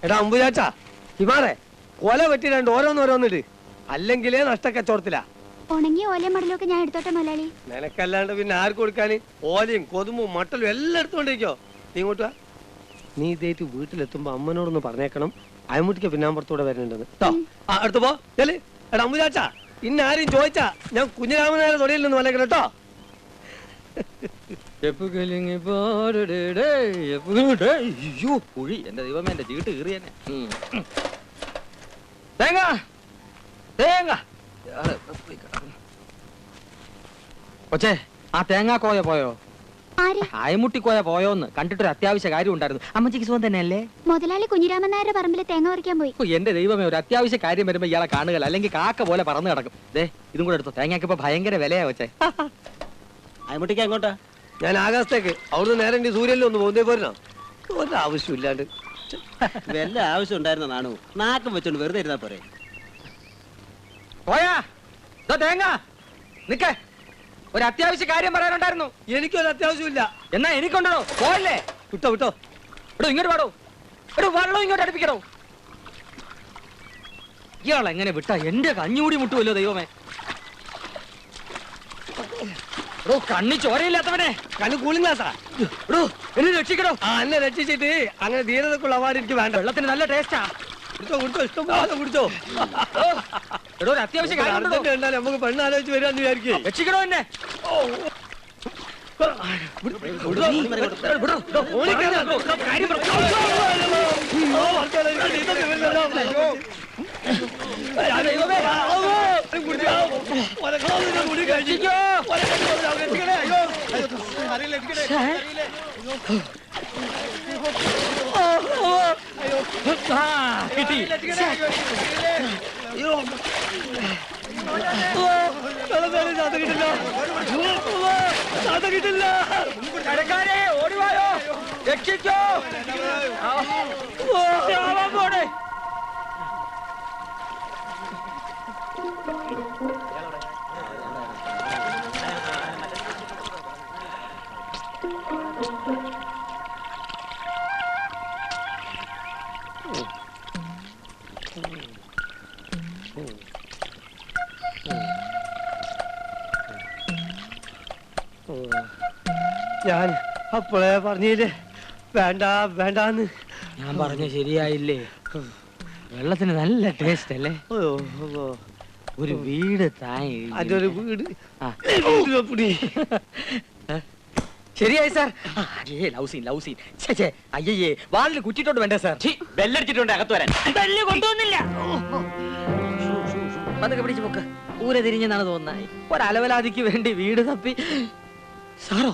എടാ അമ്പുചാച്ചാ ഹിമാറെ കൊല വെട്ടിരണ്ട് ഓരോന്നോരോന്നിട്ട് അല്ലെങ്കിലേ നഷ്ടക്കച്ചവടത്തിലാ. ഉണങ്ങിയ ഓലയും മടലൊക്കെ ഞാൻ എടുത്തോട്ടെ മുതലാളി. നിനക്കല്ലാണ്ട് പിന്നെ ആർക്ക് കൊടുക്കാന്? ഓലയും കൊതുമ്പും മട്ടലും എല്ലാം എടുത്തോണ്ടിരിക്കോ. നീ ഇങ്ങോട്ട് വാ. നീ ഇതേറ്റ് വീട്ടിലെത്തുമ്പോ അമ്മനോടൊന്ന് പറഞ്ഞേക്കണം അയമുട്ടിക്ക് പിന്നാമ്പുറത്തൂടെ വരുന്നുണ്ടെന്ന് കേട്ടോ. ആ അടുത്ത് പോ ചെല്. എടാ അമ്പുചാച്ചാ ഇന്ന ആരും ചോദിച്ചാ ഞാൻ കുഞ്ഞിരാമനായ തൊടിയിൽ നിന്ന് വന്നേക്കണം കേട്ടോ. എന്റെ ദൈവമേ എന്റെ ചീട്ട് കീറിയനെ. തേങ്ങ തേങ്ങ കൊച്ചേ ആ തേങ്ങാക്കോയ പോയോ? അയമുട്ടിക്കോയ പോയോന്ന് കണ്ടിട്ടൊരു അത്യാവശ്യ കാര്യം ഉണ്ടായിരുന്നു. അമ്മച്ചിക്ക് സുഖം തന്നെയല്ലേ? മുതലാളി കുഞ്ഞിരാമൻ നായരുടെ പറമ്പിൽ തേങ്ങ പറിക്കാൻ പോയി. എന്റെ ദൈവമേ ഒരു അത്യാവശ്യ കാര്യം വരുമ്പോ ഇയാളെ കാണുകയല്ല, അല്ലെങ്കിൽ കാക്ക പോലെ പറന്ന് കിടക്കും. ദേ ഇതും കൂടെ എടുത്തോ, തേങ്ങയ്ക്ക് ഇപ്പൊ ഭയങ്കര വിലയാ കൊച്ചേ. അയമുട്ടിക്ക് എങ്ങോട്ടാ? ഞാൻ ആകാശത്തേക്ക്. അവിടുന്ന് നേരെ സൂര്യനിൽ ഒന്ന് പോകുന്നേ പോരണോ? ഒരാവശ്യമില്ലാണ്ട് വല്ല ആവശ്യം ഉണ്ടായിരുന്ന നാണു നാക്കം വെച്ചോണ്ട് വെറുതെ ഇരുന്നാ പോരെ. പോയാ തേങ്ങ നിക്കേ, ഒരു അത്യാവശ്യ കാര്യം പറയാനുണ്ടായിരുന്നു. എനിക്കൊരു അത്യാവശ്യമില്ല. എന്നാ എനിക്കുണ്ടോ? പോയല്ലേ? വിട്ടോ വിട്ടോ. എടോ ഇങ്ങോട്ട് പാടോ, എടോ വെള്ളം ഇങ്ങോട്ട് അടുപ്പിക്കണോ. ഇയാൾ എങ്ങനെ വിട്ടാ എന്റെ കഞ്ഞൂടി മുട്ടുമല്ലോ ദൈവമേ. എടോ കണ്ണി ചോരയില്ലാത്തവനെ. കണ്ണ് കൂളിംഗ് ഗ്ലാസാ. എടോ എന്നെ രക്ഷിക്കണോ. എന്നെ രക്ഷിച്ചിട്ട് അങ്ങനെ ധീരതക്കുള്ള അവാർഡ് എനിക്ക് വേണ്ട. വെള്ളത്തിന് നല്ല ടേസ്റ്റാ. കുടിച്ചോ കുടിച്ചോ, ഇഷ്ടം പോലെ കുടിച്ചോ. എടോ ഒരു അത്യാവശ്യ കാര്യം കണ്ടാൽ നമുക്ക് പെണ്ണ് ആലോചിച്ച് വരാന്ന് വിചാരിക്കേ. രക്ഷിക്കണോ എന്നെ. കിട്ടി. കിട്ടില്ല. ഓടിവായോ, രക്ഷിച്ചോ. പോടെ ഞാൻ അപ്പോഴേ പറഞ്ഞില്ലേ വേണ്ട വേണ്ടാന്ന്. ഞാൻ പറഞ്ഞ ശരിയായില്ലേ? വെള്ളത്തിന് നല്ല ടേസ്റ്റ് അല്ലേ? ഒരു വീട് അതൊരു വീട് ശരിയായി സാർ. അയ്യേ വാളിൽ കുറ്റിട്ടോണ്ട് വേണ്ടേ സാർ? ബെല്ലടിച്ചിട്ടുണ്ട് അകത്ത് വരാൻ. ബെല്ല് കൊണ്ടുവന്നില്ല. അതൊക്കെ പിടിച്ച് പൊക്ക്. ഊര തിരിഞ്ഞെന്നാണ് തോന്നുന്നത്. ഒരലവലാതിക്ക് വേണ്ടി വീട് തപ്പി സാറോ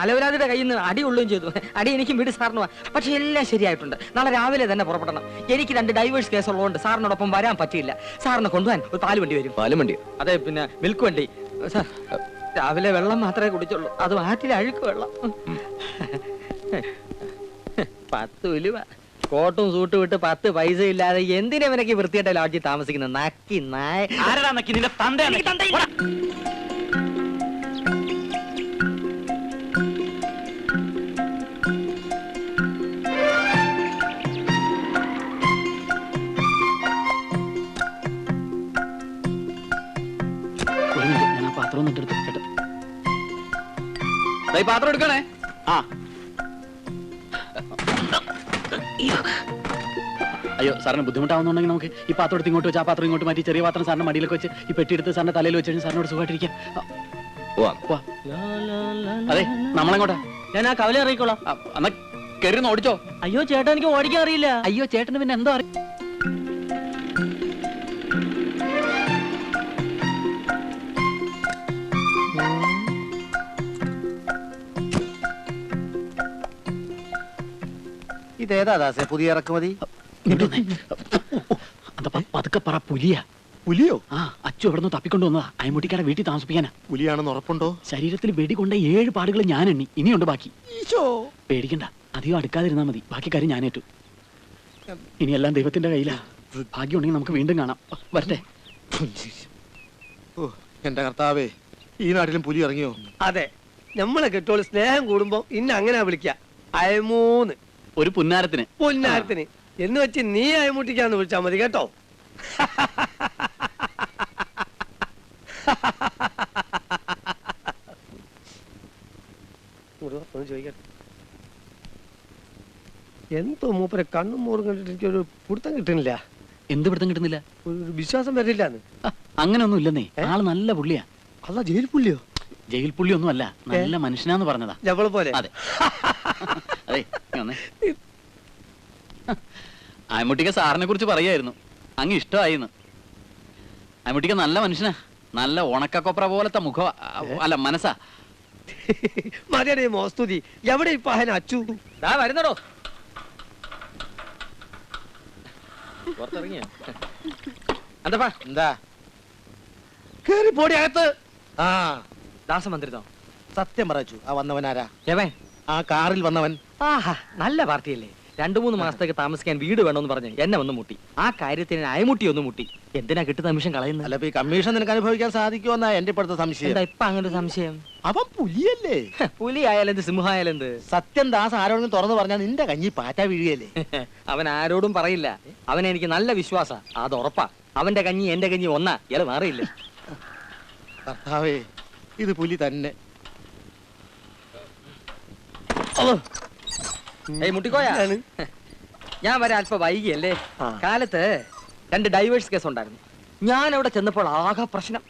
അലവലാതിയുടെ കയ്യിൽ നിന്ന് അടി കൊള്ളുകയും ചെയ്തു. അടി എനിക്കും വീട് സാറിന്. പക്ഷെ എല്ലാം ശരിയായിട്ടുണ്ട്. നാളെ രാവിലെ തന്നെ പുറപ്പെടണം. എനിക്ക് 2 ഡൈവേഴ്സ് കേസ് ഉള്ളതുകൊണ്ട് സാറിനോടൊപ്പം വരാൻ പറ്റിയില്ല. സാറിനെ കൊണ്ടുപോകാൻ ഒരു പാല് വണ്ടി വരും. പാലും വണ്ടി? അതെ, പിന്നെ മിൽക്ക് വണ്ടി. സാർ രാവിലെ വെള്ളം മാത്രമേ കുടിച്ചുള്ളൂ, അത് ആറ്റിൽ അഴുക്ക് വെള്ളം. 10 ഉലുവ. കോട്ടും സൂട്ടും വിട്ട് 10 പൈസ ഇല്ലാതെ എന്തിനവനൊക്കെ വൃത്തിയായിട്ട് ലോഡ്ജിൽ താമസിക്കുന്ന നക്കി നായ. ആരാ നക്കി? നിന്റെ തന്തയില്ല. പാത്രം എടുക്കണേ. ആ അയ്യോ സാറിന് ബുദ്ധിമുട്ടാവുന്നുണ്ടെങ്കിൽ നമുക്ക് ഈ പാത്രം എടുത്ത് ഇങ്ങോട്ട് വെച്ച് ആ പാത്രം ഇങ്ങോട്ട് മാറ്റി ചെറിയ പാത്രം സാറിന്റെ മടിയിലൊക്കെ വെച്ച് ഈ പെട്ടി എടുത്ത് സാറിന്റെ തലയിൽ വെച്ച് കഴിഞ്ഞാൽ സാറിനോട് സുഖമായിട്ടിരിക്കാം. അതെ നമ്മളെങ്ങോട്ടാ? ഞാൻ ആ കവല ഇറങ്ങിക്കോളാം. എന്നാ കയറി ഓടിച്ചോ. അയ്യോ ചേട്ടാ എനിക്ക് ഓടിക്കാൻ അറിയില്ല. അയ്യോ ചേട്ടന് പിന്നെ എന്തോ അറിയാം. ഇതേതാ ദാസേ പുതിയ ഇറക്കുമതി? പതുക്കെ പറ. പുലിയാ. പുലിയോ? ആ അച്ചു എവിടെ നിന്ന് തപ്പിക്കൊണ്ട് വന്നതാ. അയമുട്ടിക്കാടെ വീട്ടിൽ താമസിപ്പിക്കാനാ. പുലിയാണെന്ന് ഉറപ്പുണ്ടോ? ശരീരത്തിൽ വെടികൊണ്ട 7 പാടുകൾ ഞാൻ എണ്ണി. ഇനിയുണ്ട് ബാക്കി. പേടിക്കണ്ട, അധികം അടുക്കാതിരുന്നാ മതി. ബാക്കി കാര്യം ഞാനേറ്റു. ഇനിയെല്ലാം ദൈവത്തിന്റെ കയ്യിലാ. ഭാഗ്യം ഉണ്ടെങ്കിൽ നമുക്ക് വീണ്ടും കാണാം. വരട്ടെ. എന്റെ കർത്താവേ, ഈ നാട്ടിലും പുലി ഇറങ്ങിയോ? അതെ, നമ്മളെ കെട്ടോള് സ്നേഹം കൂടുമ്പോ ഇന്ന അങ്ങനെ വിളിക്ക. അയമൂന്ന് ഒരു പുന്നാരത്തിന്. പൊന്നാരത്തിന് എന്ന് വെച്ച് നീ അയമുട്ടിക്കാന്ന് വിളിച്ചാ മതി കേട്ടോ. ഒന്ന് ചോദിക്കട്ടെ, എന്തോ മൂപ്പരെ കണ്ണും മോറും കണ്ടിട്ട് എനിക്കൊരു പിടുത്തം കിട്ടുന്നില്ല. എന്ത് പിടുത്തം കിട്ടുന്നില്ല? ഒരു വിശ്വാസം വരില്ലാന്ന്. അങ്ങനൊന്നും ഇല്ലെന്നേ, ആള് നല്ല പുള്ളിയാ. അല്ല ജയിൽ പുള്ളിയോ? ജയിൽ പുള്ളി ഒന്നും അല്ല, നല്ല മനുഷ്യനാന്ന് പറഞ്ഞതാ. ഞമ്മളെ പോലെ. അതെ. അതെ, അയമുട്ടിക്ക് സാറിനെ കുറിച്ച് പറയായിരുന്നു, അങ്ങ് ഇഷ്ടമായിന്ന്. അയമുട്ടിക്ക് നല്ല മനുഷ്യനാ, നല്ല ഉണക്കക്കൊപ്ര പോലത്തെ മുഖ അല്ല മനസ്സാ. മതിയടേ മോസ്തുതി, എവിടെ ഇപ്പൊ അതിന് അച്ചു വരുന്നടോ. എന്താ കേറി പോടി അകത്ത്. ആ ദാസമന്ത്രിതോ? സത്യം പറച്ചു. ആ വന്നവനാരാ? എവൻ? ആ കാറിൽ വന്നവൻ. ആഹാ, നല്ല പാർട്ടിയല്ലേ. 2-3 മാസത്തേക്ക് താമസിക്കാൻ വീട് വേണമെന്ന് പറഞ്ഞ് എന്നെ ഒന്ന് മുട്ടി. ആ കാര്യത്തിന് അയമുട്ടി ഒന്ന് മുട്ടി. എന്തിനാ കിട്ടുന്ന നിമിഷം കളയുന്നത്? അല്ല, ഈ കമ്മീഷൻ നിനക്ക് അനുഭവിക്കാൻ സാധിക്കുമെന്നാ എന്റെ ഇപ്പോഴത്തെ സംശയം. എന്താ ഇപ്പൊ അങ്ങനെ ഒരു സംശയം? അവൻ പുലിയല്ലേ? പുലി ആയാലെന്ത്, സിംഹായാലെന്ത്? സത്യം ദാസ് ആരോടെങ്കിലും തുറന്നു പറഞ്ഞാൽ നിന്റെ കഞ്ഞി പാറ്റ വീഴുകയല്ലേ? അവൻ ആരോടും പറയില്ല. അവനെ എനിക്ക് നല്ല വിശ്വാസ, അത് ഉറപ്പാ. അവന്റെ കഞ്ഞി എന്റെ കഞ്ഞി ഒന്നാ, ഇയാള് മാറിയില്ല. കർത്താവേ, ഇത് പുലി തന്നെ. മുട്ടിക്കോയാ, ഞാൻ വരെ അല്പം വൈകിയല്ലേ. കാലത്ത് 2 ഡൈവേഴ്സ് കേസ് ഉണ്ടായിരുന്നു. ഞാൻ അവിടെ ചെന്നപ്പോൾ ആകെ പ്രശ്നം.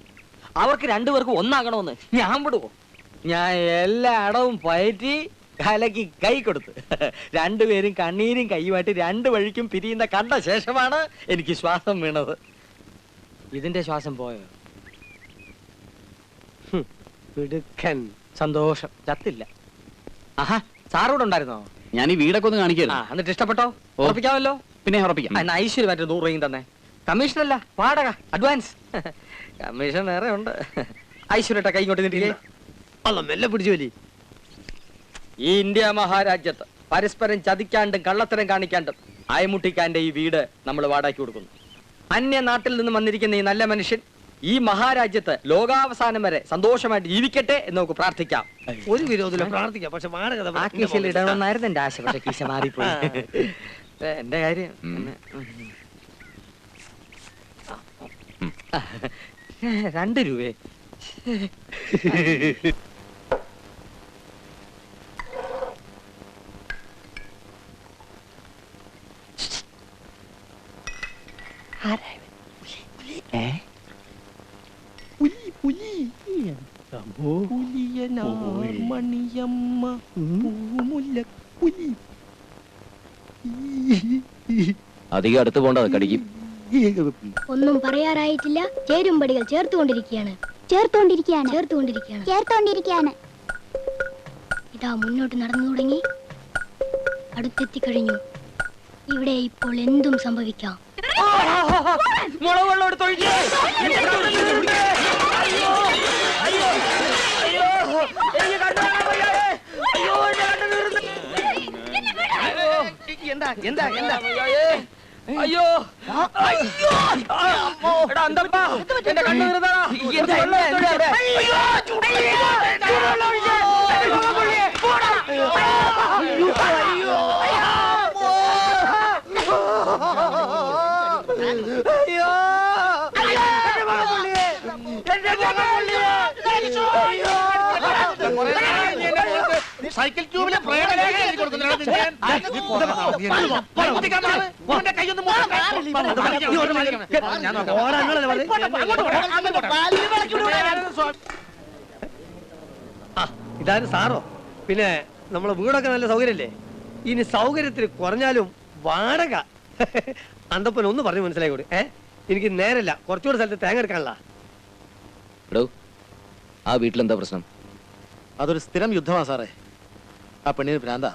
അവർക്ക് 2 പേർക്കും ഒന്നാകണമെന്ന് ഞാൻ വിടുവോ? ഞാൻ എല്ലാ അടവും പയറ്റി കലക്കി കൈ കൊടുത്ത് 2 പേരും കണ്ണീരും കൈയുമായിട്ട് 2 വഴിക്കും പിരിയുന്ന കണ്ട ശേഷമാണ് എനിക്ക് ശ്വാസം വീണത്. ഇതിന്റെ ശ്വാസം പോയോ? സന്തോഷം, ചത്തില്ല. ആഹാ, സാറോട് ഉണ്ടായിരുന്നോ? ഞാൻ ഈ വീടൊക്കെ ഒന്ന് കാണിക്കായിരുന്നു. എന്നിട്ട് ഇഷ്ടപ്പെട്ടോ? ഉറപ്പിക്കാമല്ലോ. പിന്നെ ഉറപ്പിക്കാം. ഐശ്വര്യ മറ്റേ 100 രൂപയും തന്നെ. കമ്മീഷനല്ല, വാടക, അഡ്വാൻസ്. കമ്മീഷൻ വേറെ ഉണ്ട്. ഐശ്വര്യട്ട കൈ ഇങ്ങോട്ട് നീട്ടില്ലേ. അല്ല, മെല്ലെ പിടിച്ചു വലി. ഈ ഇന്ത്യ മഹാരാജ്യത്ത് പരസ്പരം ചതിക്കാണ്ടും കള്ളത്തരം കാണിക്കാണ്ടും അയമുട്ടിക്കാന്റെ ഈ വീട് നമ്മൾ വാടകയ്ക്ക് കൊടുക്കുന്നു. അന്യ നാട്ടിൽ നിന്ന് വന്നിരിക്കുന്ന ഈ നല്ല മനുഷ്യൻ ഈ മഹാരാജ്യത്ത് ലോകാവസാനം വരെ സന്തോഷമായിട്ട് ജീവിക്കട്ടെ എന്ന് നമുക്ക് പ്രാർത്ഥിക്കാം. ഒരു വിരോധമില്ല, പ്രാർത്ഥിക്കാം. പക്ഷെ ആ കീശയിൽ ഇടണമെന്നായിരുന്നു എന്റെ ആശ, പക്ഷെ കീശ മാറിപ്പോയി. എന്റെ കാര്യം 2 രൂപയെ. അധികം അടുത്ത് പോണ്ടത് കടിക്കും. ഒന്നും പറയാറായിട്ടില്ല. ചേരുംപടികൾ ചേർത്തുകൊണ്ടിരിക്കുകയാണ്. ഇതാ മുന്നോട്ട് നടന്നു തുടങ്ങി, അടുത്തെത്തിക്കഴിഞ്ഞു. ഇവിടെ ഇപ്പോൾ എന്തും സംഭവിക്കാം. മുളക് വെള്ളം എടുത്തൊഴിക്കേ. എന്താ എന്താ എന്താ? അയ്യോ അയ്യോ, എടാ അന്തപ്പാ, എന്റെ കണ്ണു വീർന്നതാ. സൈക്കിൾ ട്യൂബിലെ ഇതാരും സാറോ? പിന്നെ നമ്മളെ വീടൊക്കെ നല്ല സൗകര്യല്ലേ? ഇനി സൗകര്യത്തിന് കുറഞ്ഞാലും വാടക. അന്തപ്പൻ ഒന്ന് പറഞ്ഞു മനസ്സിലായിക്കോട്ടെ. എനിക്ക് നേരല്ല, കുറച്ചുകൂടെ സ്ഥലത്ത് തേങ്ങ എടുക്കാനുള്ള. ആ വീട്ടിലെന്താ പ്രശ്നം? അതൊരു സ്ഥിരം യുദ്ധമാ സാറേ. ആ പെണ്ണിന് ഭ്രാന്താ.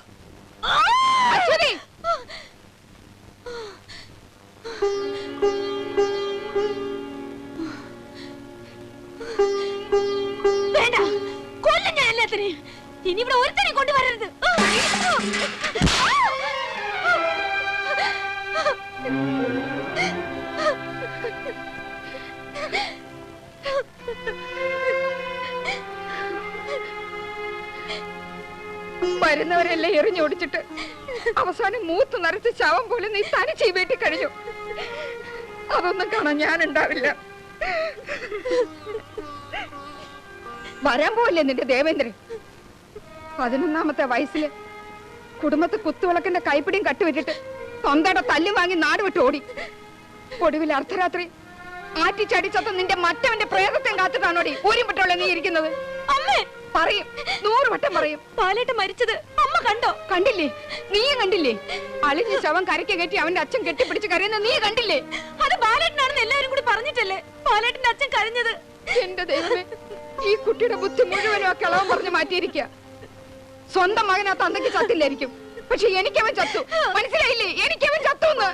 ഇനി ഇവിടെ ഒരുത്തനെ കൊണ്ടുവരരുത്. വരുന്നവരെല്ലാം എറിഞ്ഞോടിച്ചിട്ട് അവസാനം മൂത്ത് നരച്ച ശവം പോലെ നീ തനിച്ച് ഈ വീട്ടിൽ കഴിഞ്ഞു. അതൊന്നും കാണാൻ ഞാൻ ഉണ്ടാവില്ല. വരാൻ പോവില്ലേ നിന്റെ ദേവേന്ദ്രൻ? 11ാമത്തെ വയസ്സില് കുടുംബത്തെ കുത്തുവിളക്കിന്റെ കൈപ്പിടിയും കട്ടുവിട്ടിട്ട് സ്വന്തയുടെ തല്ല് വാങ്ങി നാട് വിട്ട് ഓടി. ഒടുവിൽ അർദ്ധരാത്രി ആറ്റിച്ചടിച്ചത്ത നിന്റെ മറ്റവന്റെ പ്രേതത്തെ കാത്തിട്ടാണോടി ഊരിപ്പെട്ടുള്ള നീ ഇരിക്കുന്നത്? അമ്മേ പറയും, 100 വട്ടം പറയും. പാലേട്ട മരിച്ചത് അമ്മ കണ്ടോ? കണ്ടില്ലേ? നീയും കണ്ടില്ലേ? അളിഞ്ഞ ശവം കരയ്ക്ക് കയറ്റി അവന്റെ അച്ഛൻ കെട്ടിപ്പിടിച്ച് കരയുന്ന നീ കണ്ടില്ലേ? അത് പാലേട്ടനാണെന്ന് എല്ലാവരും കൂടി പറഞ്ഞിട്ടല്ലേ പാലേട്ടന്റെ അച്ഛൻ കരഞ്ഞത്? എന്റെ ദൈവമേ, ഈ കുട്ടിയുടെ ബുദ്ധി മുഴുവനും ആ കിളവൻ പറഞ്ഞു മാറ്റിയിരിക്കുക. സ്വന്തം മകൻ ആ തന്തയ്ക്ക് ചത്തില്ലായിരിക്കും, പക്ഷെ എനിക്കവൻ ചത്തു. മനസ്സിലായില്ലേ? എനിക്കവൻ ചത്തു എന്ന്.